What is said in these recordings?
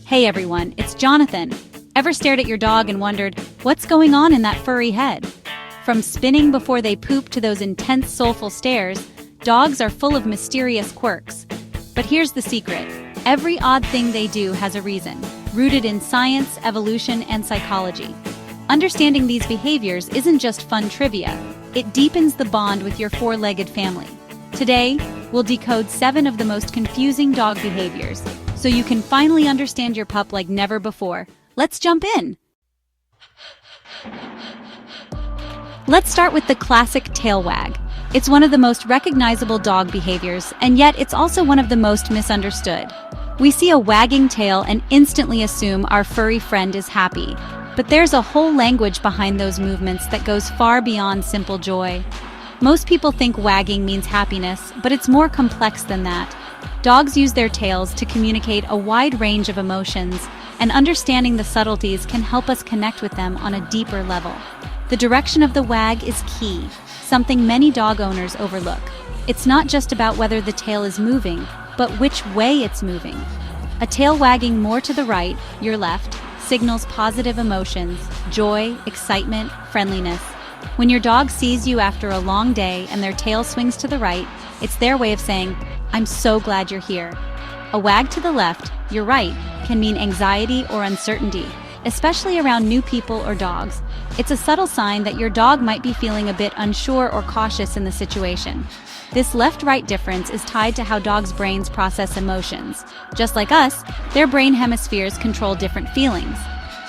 Hey everyone, it's Jonathan. Ever stared at your dog and wondered, what's going on in that furry head? From spinning before they poop to those intense soulful stares, dogs are full of mysterious quirks. But here's the secret. Every odd thing they do has a reason, rooted in science, evolution, and psychology. Understanding these behaviors isn't just fun trivia, it deepens the bond with your four-legged family. Today, we'll decode 7 of the most confusing dog behaviors, so you can finally understand your pup like never before. Let's jump in! Let's start with the classic tail wag. It's one of the most recognizable dog behaviors, and yet it's also one of the most misunderstood. We see a wagging tail and instantly assume our furry friend is happy. But there's a whole language behind those movements that goes far beyond simple joy. Most people think wagging means happiness, but it's more complex than that. Dogs use their tails to communicate a wide range of emotions, and understanding the subtleties can help us connect with them on a deeper level. The direction of the wag is key, something many dog owners overlook. It's not just about whether the tail is moving, but which way it's moving. A tail wagging more to the right, your left, signals positive emotions, joy, excitement, friendliness. When your dog sees you after a long day and their tail swings to the right, it's their way of saying, "I'm so glad you're here." A wag to the left, your right, can mean anxiety or uncertainty, especially around new people or dogs. It's a subtle sign that your dog might be feeling a bit unsure or cautious in the situation. This left-right difference is tied to how dogs' brains process emotions. Just like us, their brain hemispheres control different feelings.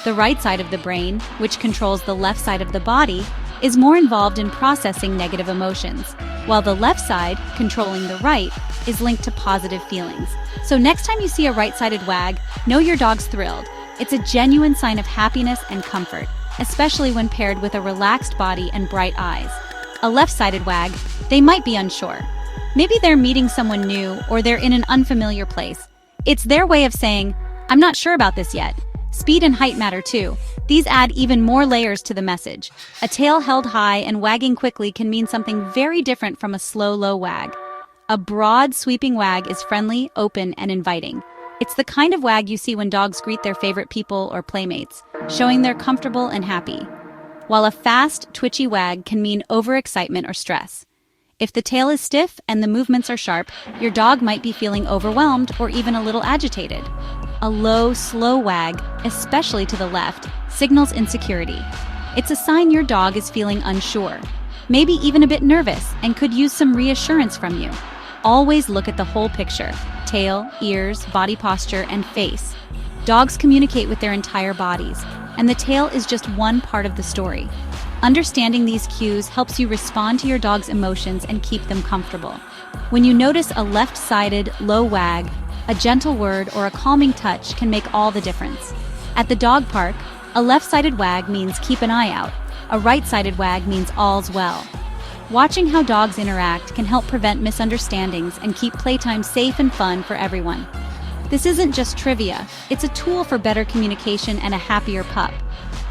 The right side of the brain, which controls the left side of the body, is more involved in processing negative emotions, while the left side, controlling the right, is linked to positive feelings. So next time you see a right-sided wag, know your dog's thrilled. It's a genuine sign of happiness and comfort, especially when paired with a relaxed body and bright eyes. A left-sided wag, they might be unsure. Maybe they're meeting someone new or they're in an unfamiliar place. It's their way of saying, "I'm not sure about this yet." Speed and height matter too. These add even more layers to the message. A tail held high and wagging quickly can mean something very different from a slow, low wag. A broad, sweeping wag is friendly, open, and inviting. It's the kind of wag you see when dogs greet their favorite people or playmates, showing they're comfortable and happy. While a fast, twitchy wag can mean overexcitement or stress. If the tail is stiff and the movements are sharp, your dog might be feeling overwhelmed or even a little agitated. A low, slow wag, especially to the left, signals insecurity. It's a sign your dog is feeling unsure, maybe even a bit nervous, and could use some reassurance from you. Always look at the whole picture: tail, ears, body posture, and face. Dogs communicate with their entire bodies, and the tail is just one part of the story. Understanding these cues helps you respond to your dog's emotions and keep them comfortable. When you notice a left-sided, low wag, a gentle word or a calming touch can make all the difference. At the dog park, a left-sided wag means keep an eye out. A right-sided wag means all's well. Watching how dogs interact can help prevent misunderstandings and keep playtime safe and fun for everyone. This isn't just trivia, it's a tool for better communication and a happier pup.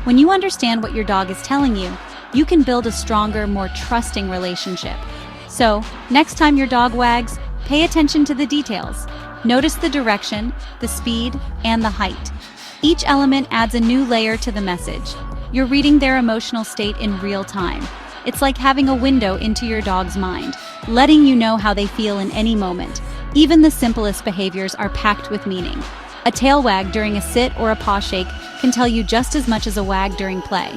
When you understand what your dog is telling you, you can build a stronger, more trusting relationship. So, next time your dog wags, pay attention to the details. Notice the direction, the speed, and the height. Each element adds a new layer to the message. You're reading their emotional state in real time. It's like having a window into your dog's mind, letting you know how they feel in any moment. Even the simplest behaviors are packed with meaning. A tail wag during a sit or a paw shake can tell you just as much as a wag during play.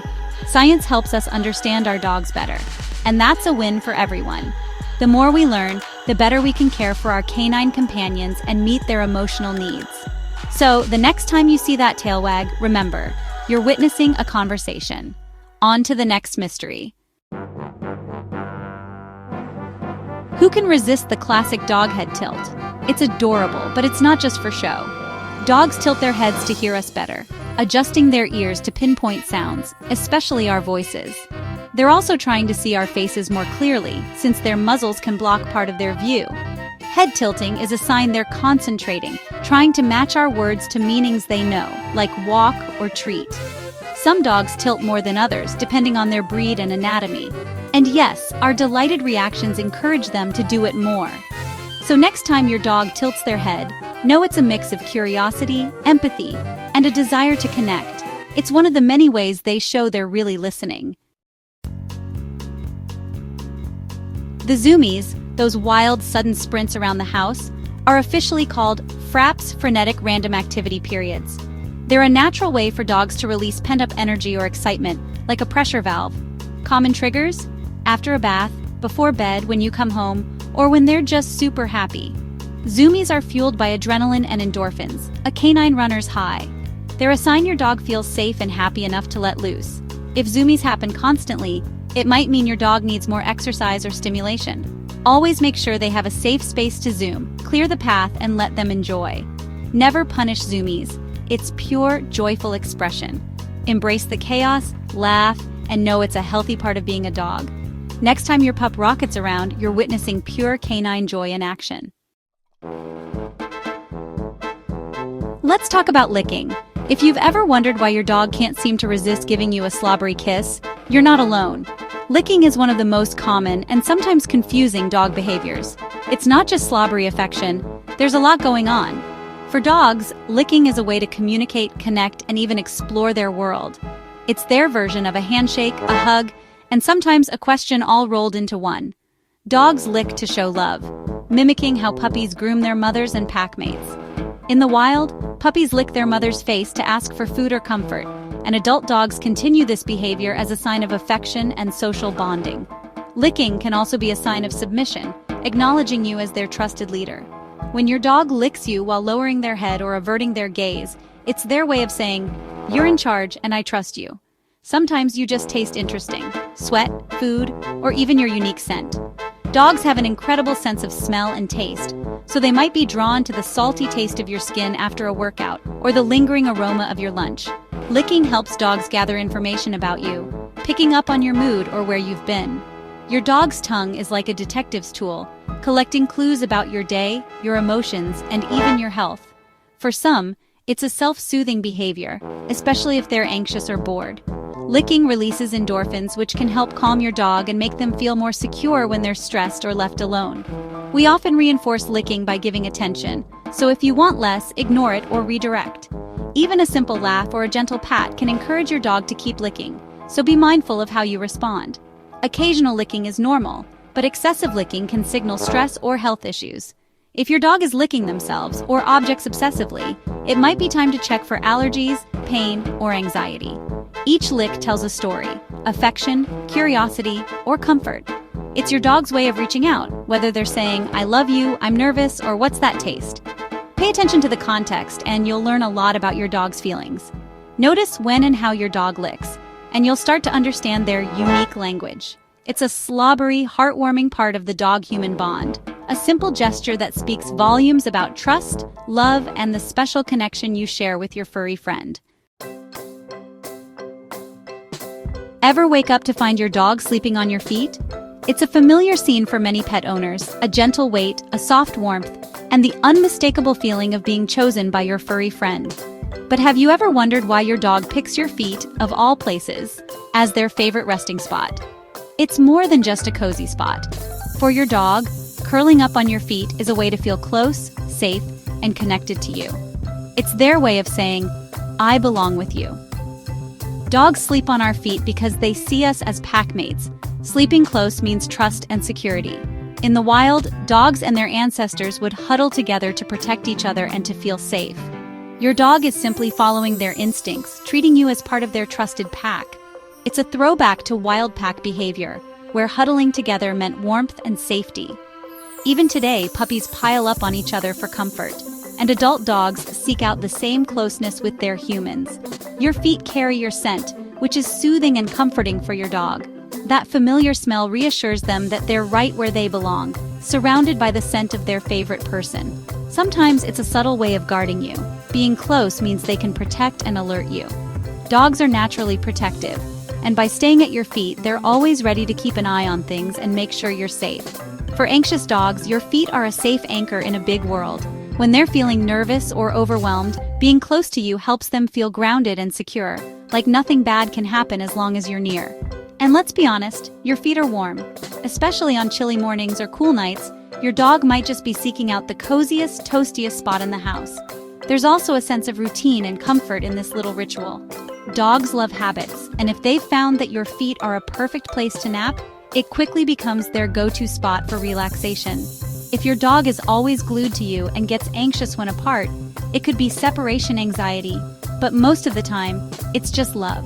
Science helps us understand our dogs better, and that's a win for everyone. The more we learn, the better we can care for our canine companions and meet their emotional needs. So, the next time you see that tail wag, remember, you're witnessing a conversation. On to the next mystery. Who can resist the classic dog head tilt? It's adorable, but it's not just for show. Dogs tilt their heads to hear us better, adjusting their ears to pinpoint sounds, especially our voices. They're also trying to see our faces more clearly, since their muzzles can block part of their view. Head tilting is a sign they're concentrating, trying to match our words to meanings they know, like walk or treat. Some dogs tilt more than others, depending on their breed and anatomy. And yes, our delighted reactions encourage them to do it more. So next time your dog tilts their head, know it's a mix of curiosity, empathy, and a desire to connect. It's one of the many ways they show they're really listening. The zoomies, those wild, sudden sprints around the house, are officially called FRAPs, frenetic random activity periods. They're a natural way for dogs to release pent-up energy or excitement, like a pressure valve. Common triggers? After a bath, before bed, when you come home, or when they're just super happy. Zoomies are fueled by adrenaline and endorphins, a canine runner's high. They're a sign your dog feels safe and happy enough to let loose. If zoomies happen constantly, it might mean your dog needs more exercise or stimulation. Always make sure they have a safe space to zoom, clear the path, and let them enjoy. Never punish zoomies. It's pure, joyful expression. Embrace the chaos, laugh, and know it's a healthy part of being a dog. Next time your pup rockets around, you're witnessing pure canine joy in action. Let's talk about licking. If you've ever wondered why your dog can't seem to resist giving you a slobbery kiss, you're not alone. Licking is one of the most common and sometimes confusing dog behaviors. It's not just slobbery affection, there's a lot going on. For dogs, licking is a way to communicate, connect, and even explore their world. It's their version of a handshake, a hug, and sometimes a question all rolled into one. Dogs lick to show love, mimicking how puppies groom their mothers and pack mates. In the wild, puppies lick their mother's face to ask for food or comfort, and adult dogs continue this behavior as a sign of affection and social bonding. Licking can also be a sign of submission, acknowledging you as their trusted leader. When your dog licks you while lowering their head or averting their gaze, it's their way of saying, "You're in charge and I trust you." Sometimes you just taste interesting, sweat, food, or even your unique scent. Dogs have an incredible sense of smell and taste, so they might be drawn to the salty taste of your skin after a workout or the lingering aroma of your lunch. Licking helps dogs gather information about you, picking up on your mood or where you've been. Your dog's tongue is like a detective's tool, collecting clues about your day, your emotions, and even your health. For some, it's a self-soothing behavior, especially if they're anxious or bored. Licking releases endorphins, which can help calm your dog and make them feel more secure when they're stressed or left alone. We often reinforce licking by giving attention, so if you want less, ignore it or redirect. Even a simple laugh or a gentle pat can encourage your dog to keep licking, so be mindful of how you respond. Occasional licking is normal, but excessive licking can signal stress or health issues. If your dog is licking themselves or objects obsessively, it might be time to check for allergies, pain, or anxiety. Each lick tells a story: affection, curiosity, or comfort. It's your dog's way of reaching out, whether they're saying, "I love you," "I'm nervous," or "What's that taste?" Pay attention to the context and you'll learn a lot about your dog's feelings. Notice when and how your dog licks, and you'll start to understand their unique language. It's a slobbery, heartwarming part of the dog-human bond, a simple gesture that speaks volumes about trust, love, and the special connection you share with your furry friend. Ever wake up to find your dog sleeping on your feet? It's a familiar scene for many pet owners, a gentle weight, a soft warmth, and the unmistakable feeling of being chosen by your furry friend. But have you ever wondered why your dog picks your feet, of all places, as their favorite resting spot? It's more than just a cozy spot. For your dog, curling up on your feet is a way to feel close, safe, and connected to you. It's their way of saying, "I belong with you." Dogs sleep on our feet because they see us as pack mates. Sleeping close means trust and security. In the wild, dogs and their ancestors would huddle together to protect each other and to feel safe. Your dog is simply following their instincts, treating you as part of their trusted pack. It's a throwback to wild pack behavior, where huddling together meant warmth and safety. Even today, puppies pile up on each other for comfort, and adult dogs seek out the same closeness with their humans. Your feet carry your scent, which is soothing and comforting for your dog. That familiar smell reassures them that they're right where they belong, surrounded by the scent of their favorite person. Sometimes it's a subtle way of guarding you. Being close means they can protect and alert you. Dogs are naturally protective, and by staying at your feet, they're always ready to keep an eye on things and make sure you're safe. For anxious dogs, your feet are a safe anchor in a big world. When they're feeling nervous or overwhelmed, being close to you helps them feel grounded and secure, like nothing bad can happen as long as you're near. And let's be honest, your feet are warm. Especially on chilly mornings or cool nights, Your dog might just be seeking out the coziest, toastiest spot in the house. There's also a sense of routine and comfort in this little ritual. Dogs love habits, and if they've found that your feet are a perfect place to nap, it quickly becomes their go-to spot for relaxation. If your dog is always glued to you and gets anxious when apart, it could be separation anxiety, but most of the time, it's just love.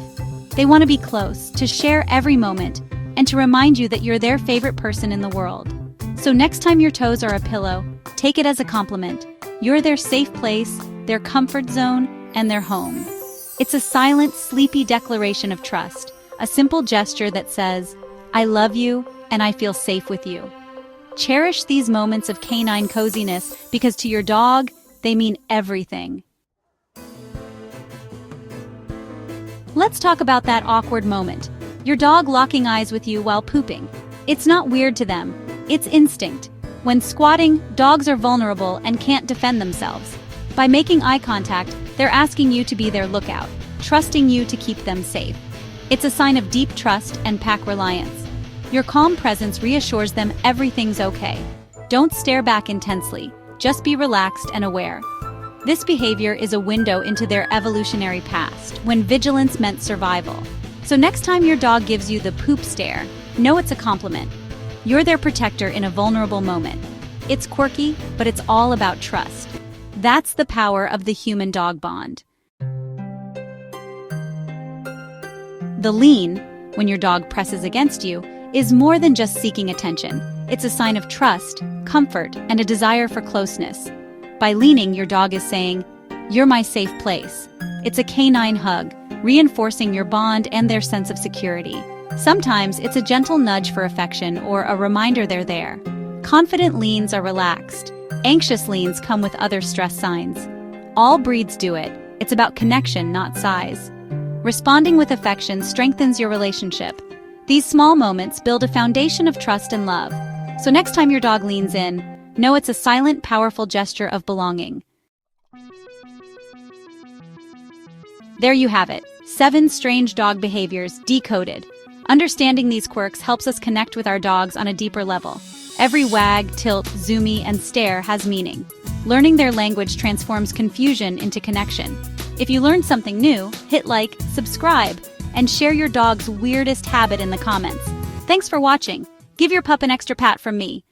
They want to be close, to share every moment, and to remind you that you're their favorite person in the world. So next time your toes are a pillow, take it as a compliment. You're their safe place, their comfort zone, and their home. It's a silent, sleepy declaration of trust, a simple gesture that says, I love you and I feel safe with you. Cherish these moments of canine coziness because to your dog, they mean everything. Let's talk about that awkward moment. Your dog locking eyes with you while pooping. It's not weird to them, it's instinct. When squatting, dogs are vulnerable and can't defend themselves. By making eye contact, they're asking you to be their lookout, trusting you to keep them safe. It's a sign of deep trust and pack reliance. Your calm presence reassures them everything's okay. Don't stare back intensely, just be relaxed and aware. This behavior is a window into their evolutionary past, when vigilance meant survival. So next time your dog gives you the poop stare, know it's a compliment. You're their protector in a vulnerable moment. It's quirky, but it's all about trust. That's the power of the human-dog bond. The lean, when your dog presses against you, is more than just seeking attention. It's a sign of trust, comfort, and a desire for closeness. By leaning, your dog is saying, "You're my safe place." It's a canine hug, reinforcing your bond and their sense of security. Sometimes it's a gentle nudge for affection or a reminder they're there. Confident leans are relaxed. Anxious leans come with other stress signs. All breeds do it. It's about connection, not size. Responding with affection strengthens your relationship. These small moments build a foundation of trust and love. So next time your dog leans in, know it's a silent, powerful gesture of belonging. There you have it, 7 strange dog behaviors decoded. Understanding these quirks helps us connect with our dogs on a deeper level. Every wag, tilt, zoomie, and stare has meaning. Learning their language transforms confusion into connection. If you learned something new, hit like, subscribe, and share your dog's weirdest habit in the comments. Thanks for watching. Give your pup an extra pat from me.